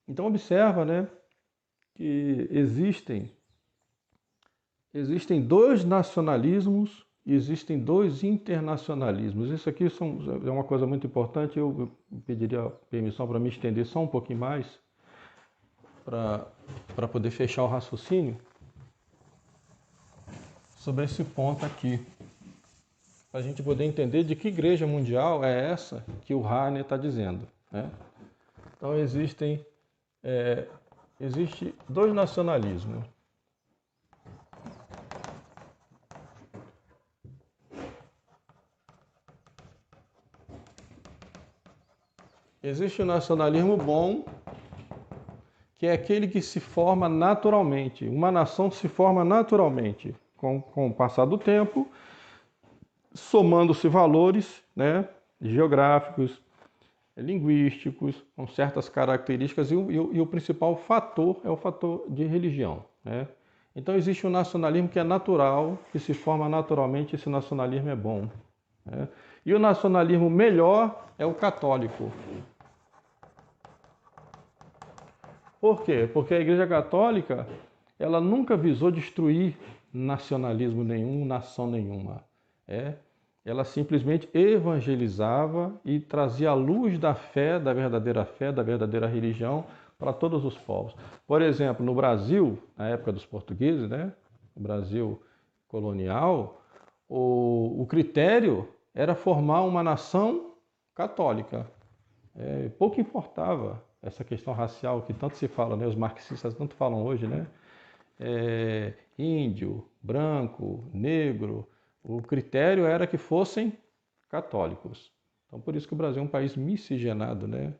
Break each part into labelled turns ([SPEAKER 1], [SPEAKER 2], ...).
[SPEAKER 1] Então observa, né, que existem dois nacionalismos e existem dois internacionalismos. Isso aqui é uma coisa muito importante. Eu pediria permissão para me estender só um pouquinho mais, para poder fechar o raciocínio sobre esse ponto aqui, para a gente poder entender de que igreja mundial é essa que o Harner está dizendo, né? Então existe dois nacionalismos. Existe o nacionalismo bom, que é aquele que se forma naturalmente. Uma nação se forma naturalmente, com o passar do tempo, somando-se valores, né, geográficos, linguísticos, com certas características, e o principal fator é o fator de religião, né? Então existe um nacionalismo que é natural, que se forma naturalmente, esse nacionalismo é bom, né? E o nacionalismo melhor é o católico. Por quê? Porque a Igreja Católica, ela nunca visou destruir nacionalismo nenhum, nação nenhuma. Ela simplesmente evangelizava e trazia a luz da fé, da verdadeira religião, para todos os povos. Por exemplo, no Brasil, na época dos portugueses, né, no Brasil colonial, o critério era formar uma nação católica. Pouco importava essa questão racial que tanto se fala, né? Os marxistas tanto falam hoje, né? Índio, branco, negro, o critério era que fossem católicos. Então, por isso que o Brasil é um país miscigenado, né?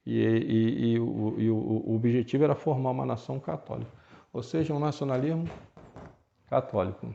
[SPEAKER 1] E o objetivo era formar uma nação católica, ou seja, um nacionalismo católico,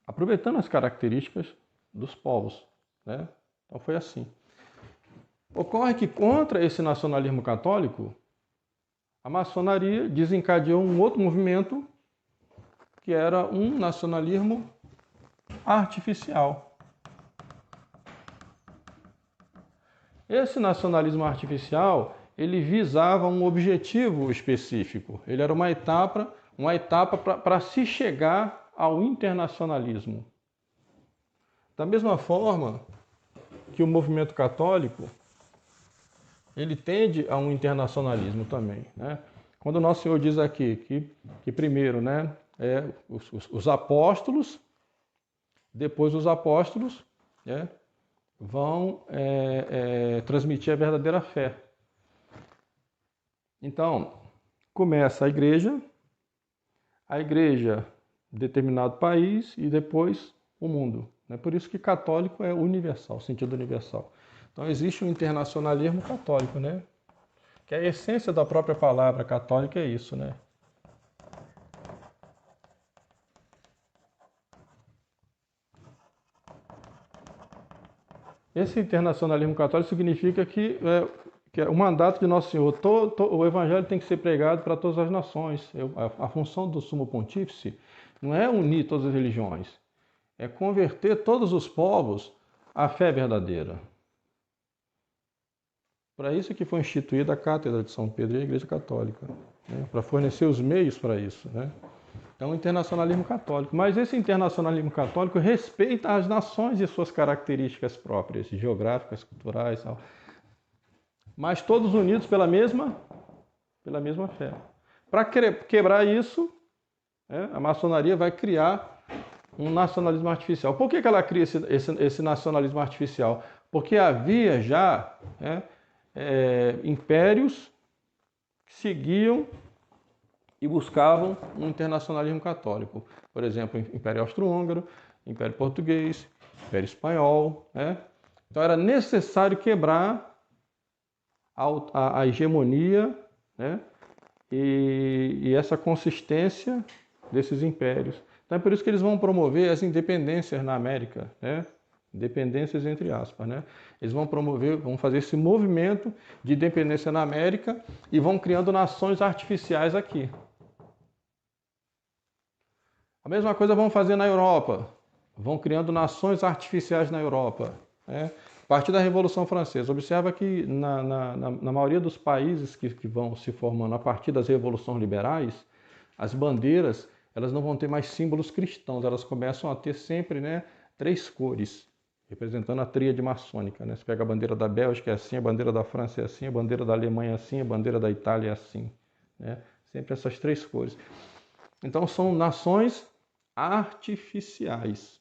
[SPEAKER 1] aproveitando as características dos povos, né? Então foi assim. Ocorre que contra esse nacionalismo católico, a maçonaria desencadeou um outro movimento que era um nacionalismo artificial. Esse nacionalismo artificial, ele visava um objetivo específico. Ele era uma etapa para se chegar ao internacionalismo. Da mesma forma que o movimento católico, ele tende a um internacionalismo também, né? Quando o Nosso Senhor diz aqui que primeiro, né, os apóstolos, depois os apóstolos, né, vão transmitir a verdadeira fé. Então, começa a igreja de determinado país e depois o mundo. É por isso que católico é universal, sentido universal. Então existe um internacionalismo católico, né? Que a essência da própria palavra católica é isso, né? Esse internacionalismo católico significa que o mandato de Nosso Senhor, o Evangelho tem que ser pregado para todas as nações. A função do Sumo Pontífice não é unir todas as religiões, é converter todos os povos à fé verdadeira. Para isso que foi instituída a Cátedra de São Pedro e a Igreja Católica, né? Para fornecer os meios para isso, né? É um internacionalismo católico, mas esse internacionalismo católico respeita as nações e suas características próprias, geográficas, culturais, tal. Mas todos unidos pela mesma fé. Para quebrar isso, a maçonaria vai criar um nacionalismo artificial. Por que ela cria esse nacionalismo artificial? Porque havia já impérios que seguiam e buscavam um internacionalismo católico. Por exemplo, Império Austro-Húngaro, Império Português, Império Espanhol, né? Então era necessário quebrar a hegemonia, né? E essa consistência desses impérios. Então é por isso que eles vão promover as independências na América, né? Independências entre aspas, né? Eles vão fazer esse movimento de independência na América e vão criando nações artificiais aqui. A mesma coisa vão fazer na Europa, vão criando nações artificiais na Europa, né? partir da Revolução Francesa. Observa que na maioria dos países que vão se formando a partir das revoluções liberais, as bandeiras elas não vão ter mais símbolos cristãos, elas começam a ter sempre, né, 3 cores, representando a tríade maçônica. Né? Você pega a bandeira da Bélgica é assim, a bandeira da França é assim, a bandeira da Alemanha é assim, a bandeira da Itália é assim. Né? Sempre essas 3 cores. Então são nações artificiais.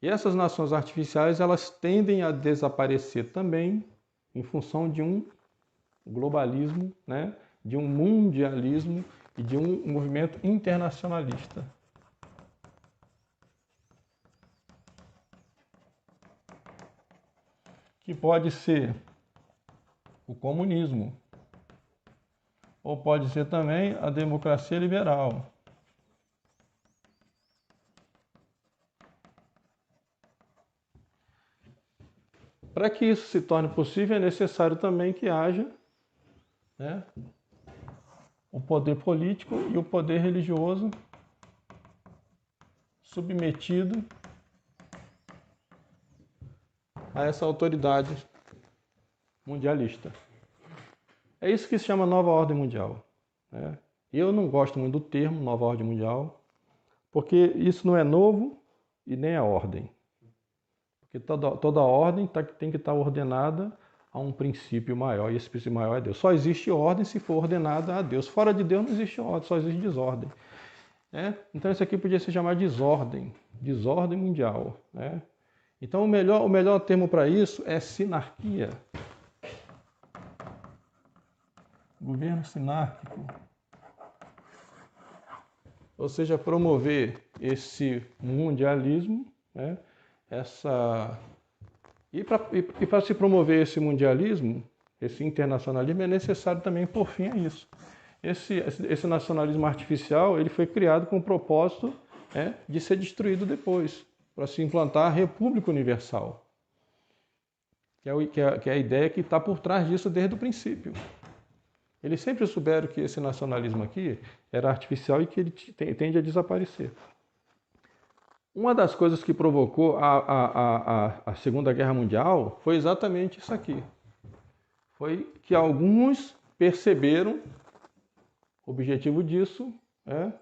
[SPEAKER 1] E essas nações artificiais elas tendem a desaparecer também em função de um globalismo, né? De um mundialismo e de um movimento internacionalista. Que pode ser o comunismo, ou pode ser também a democracia liberal. Para que isso se torne possível, é necessário também que haja, né, o poder político e o poder religioso submetido a essa autoridade mundialista. É isso que se chama nova ordem mundial. Né? Eu não gosto muito do termo nova ordem mundial, porque isso não é novo e nem é ordem. Porque toda ordem tem que estar ordenada a um princípio maior, e esse princípio maior é Deus. Só existe ordem se for ordenada a Deus. Fora de Deus não existe ordem, só existe desordem. Né? Então isso aqui podia se chamar desordem mundial. Né? Então o melhor termo para isso é sinarquia. Governo sinárquico. Ou seja, promover esse mundialismo, né? E para se promover esse mundialismo, esse internacionalismo, é necessário também pôr fim a isso. Esse nacionalismo artificial ele foi criado com o propósito, né, de ser destruído depois, para se implantar a República Universal, que é a ideia que está por trás disso desde o princípio. Eles sempre souberam que esse nacionalismo aqui era artificial e que ele tende a desaparecer. Uma das coisas que provocou a Segunda Guerra Mundial foi exatamente isso aqui. Foi que alguns perceberam o objetivo disso, né,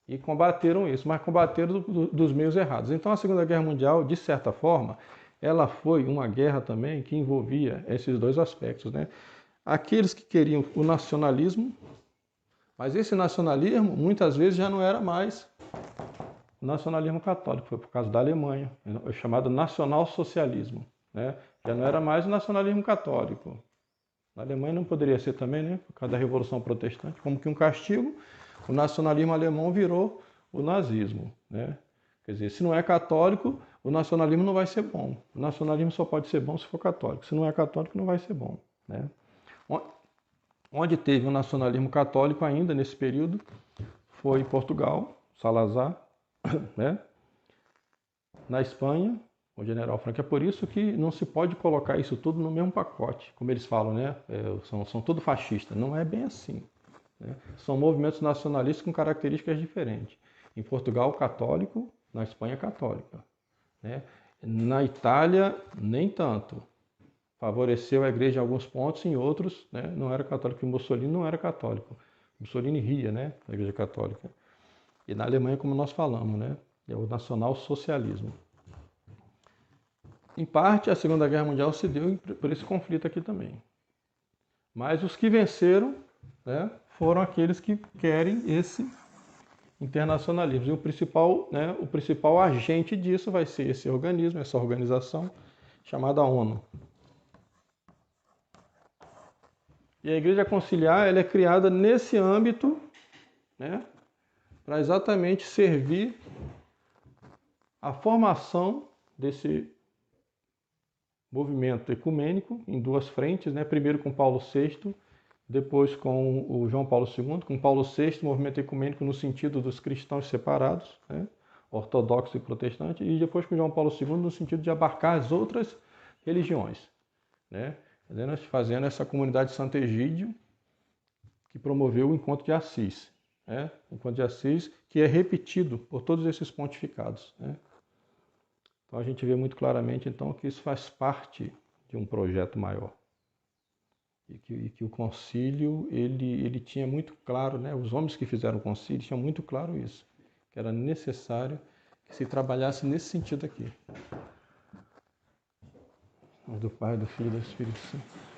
[SPEAKER 1] e combateram isso, mas combateram dos meios errados. Então a Segunda Guerra Mundial, de certa forma, ela foi uma guerra também que envolvia esses 2 aspectos. Né? Aqueles que queriam o nacionalismo, mas esse nacionalismo muitas vezes já não era mais o nacionalismo católico, foi por causa da Alemanha, é chamado nacionalsocialismo. Né? Já não era mais o nacionalismo católico. Na Alemanha não poderia ser também, né? Por causa da Revolução Protestante, como que um castigo, o nacionalismo alemão virou o nazismo. Né? Quer dizer, se não é católico, o nacionalismo não vai ser bom. O nacionalismo só pode ser bom se for católico. Se não é católico, não vai ser bom. Né? Onde teve um nacionalismo católico ainda nesse período foi em Portugal, Salazar, né? Na Espanha, o general Franco. É por isso que não se pode colocar isso tudo no mesmo pacote, como eles falam, né? São tudo fascistas. Não é bem assim. Né? São movimentos nacionalistas com características diferentes. Em Portugal, católico, na Espanha, católica. Né? Na Itália, nem tanto. Favoreceu a igreja em alguns pontos, em outros, né, não era católico. O Mussolini não era católico. Mussolini ria, né, da igreja católica. E na Alemanha, como nós falamos, né, é o nacionalsocialismo. Em parte, a Segunda Guerra Mundial se deu por esse conflito aqui também. Mas os que venceram, né, foram aqueles que querem esse internacionalismo. E o principal agente disso vai ser esse organismo, essa organização chamada ONU. E a Igreja Conciliar ela é criada nesse âmbito, né, para exatamente servir a formação desse movimento ecumênico em 2 frentes, né? Primeiro com Paulo VI, depois com o João Paulo II. Com Paulo VI, movimento ecumênico no sentido dos cristãos separados, né? Ortodoxo e protestante, e depois com João Paulo II no sentido de abarcar as outras religiões, né? Fazendo essa comunidade Santo Egídio, que promoveu o Encontro de Assis. Né? O Encontro de Assis, que é repetido por todos esses pontificados. Né? Então a gente vê muito claramente então, que isso faz parte de um projeto maior. E que o concílio, ele tinha muito claro, né? Os homens que fizeram o concílio tinham muito claro isso, que era necessário que se trabalhasse nesse sentido aqui. Do Pai, do Filho e do Espírito Santo.